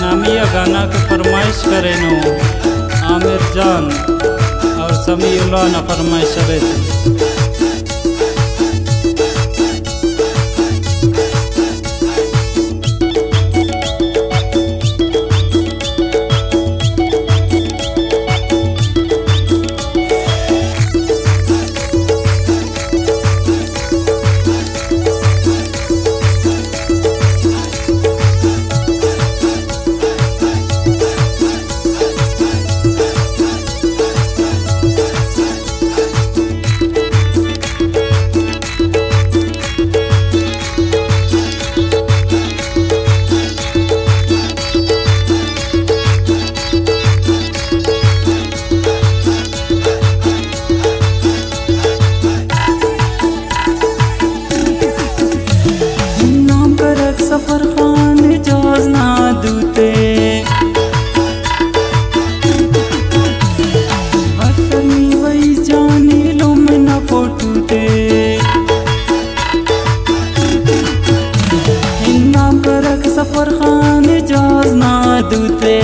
नामिया गाना की फरमाइश करे नो आमिर जान और समीउल्लाह ना फरमाइश करे थे। सफर खान जाज ना दूते हटनी वही जानी लो में ना फोटूते नाम करक सफर खान जाज ना दूते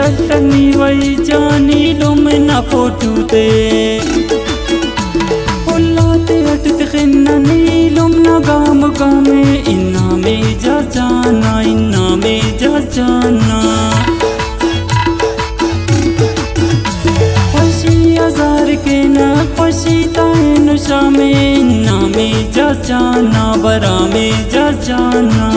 हटनी वही जानी लो में ना फोटूते पुल्लाते हटते खिन्ननी लुम ना गाम गामे इन्ना में जा जाना इन्ना में जा जाना खुशी हजार के न खुशी ताइन शामे इन्ना में जा जाना बरा में जा जाना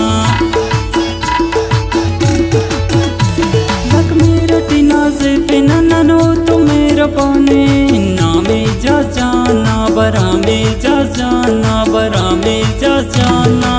लक मेरा टीना से फिननो तो मेरा पाने इन्ना में जा जाना बरा में जा जाना बरा में जा जाना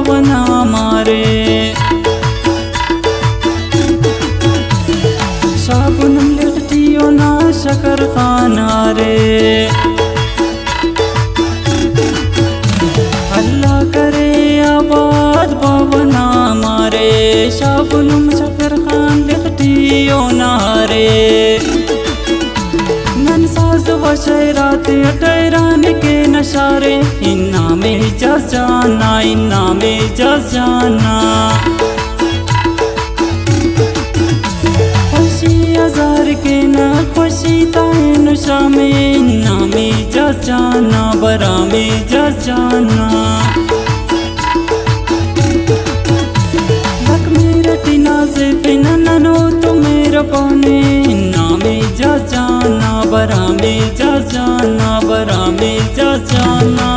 बना मारे साबुन लिखतियो ना शकर खाना रे अल्लाह करे आबाद बना मारे साबुन शकर खान लिखतियो ना रे नन साज वशरात टैरान के नशारे इन्ना में जा जाना इन्ना में जा जाना खुशी हजार के न खुशी ताइन शामे इन्ना में जा जाना बरा में जा जाना लक मेरा टीना से फिननो तो मेरा पाने इन्ना में जा जाना बरा में जा जाना बरा में जा जाना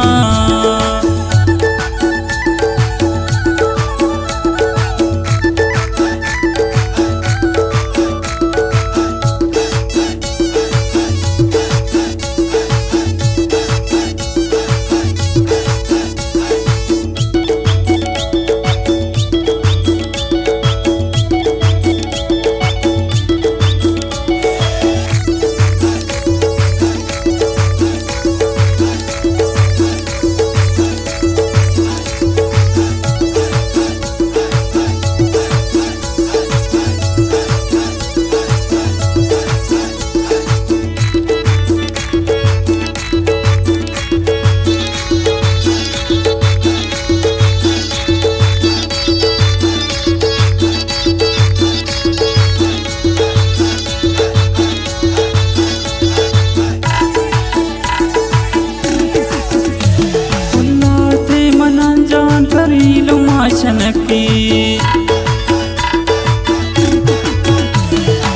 नकी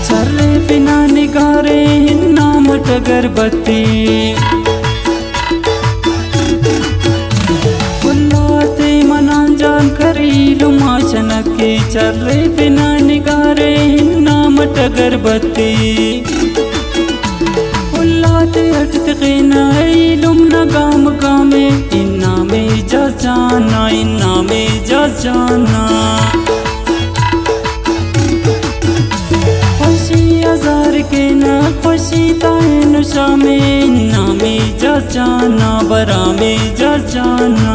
चर्रे बिना निगारे नाम अगरबत्ती उल्लाते मनान जान करीलु माशनकी चर्रे बिना निगारे नाम अगरबत्ती उल्लाते अटतकीना इलुम नगाम गामे इन्ना में जा जाना इन्ना में जा जाना खुशी हजार के न खुशी ताए नुशा में इन्ना में जा जाना बरा में जा जाना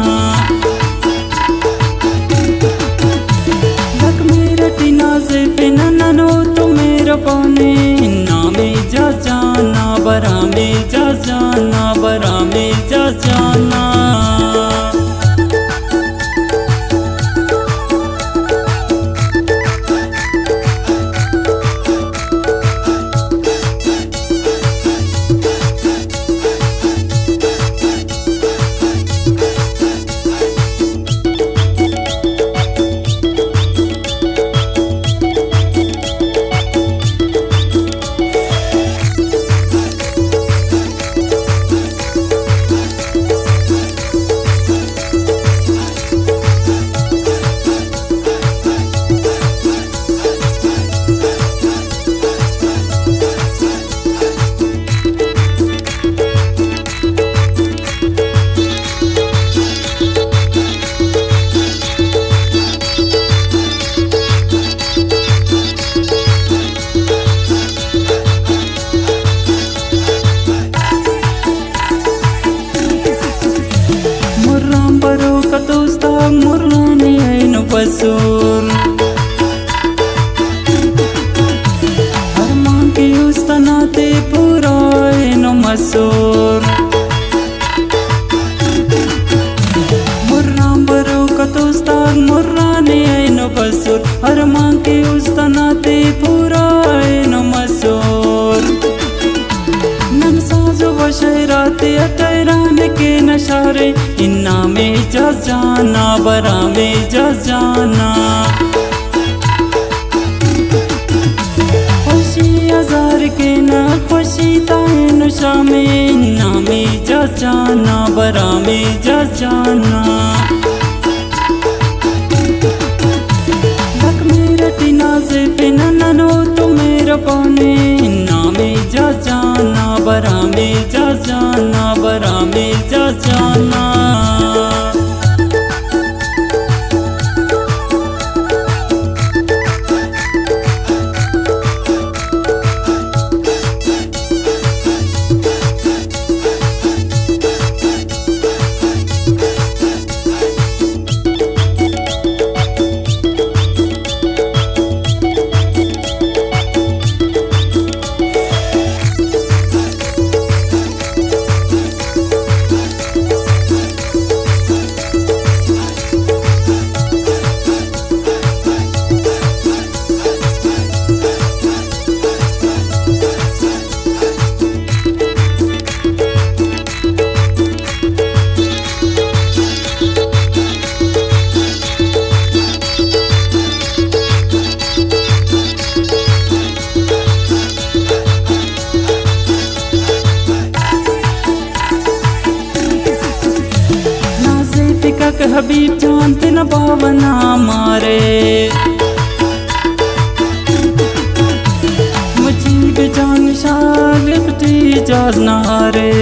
लक मेरा टीना से बिना ननो तो मेरा पाने इन्ना में जा जाना बरा में जा जाना बरा में जा जाना मुर्राने ऐनु बसूर अरमान की उस्तनाते पूरा ऐनु मसूर मुर्राम बरो कतोस्ताग मुर्राने ऐनु बसूर अरमान की उस्तनाते पूरा ऐनु मसूर नमसाज़ो वशैराते अटैराने के नशारे इन्ना में जा जाना बरा में जा जाना खुशी हजार के न खुशी ताए नुशा में इन्ना में जा जाना बरा में जा जाना लक मेरा टीना से बिना ननो तो मेरा पाने इन्ना में जा जाना बरा में जा जाना बरा में जा जाना हबीब जानते न बावना मारे मुझीब जान शाल जाज नारे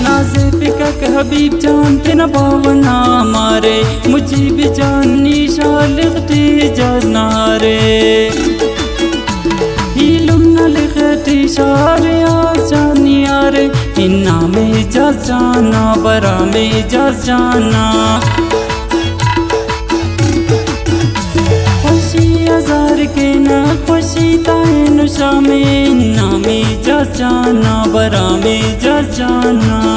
नाज़े फिका के हबीब जानते न बावना मारे मुझीब जानी शाल जाज नारे लिखती शारे आजानी यारे इन्ना में जा जाना बरा में जा जाना खुशी हजार के न खुशी ताए नुशा में इन्ना में जा जाना बरा में जा जाना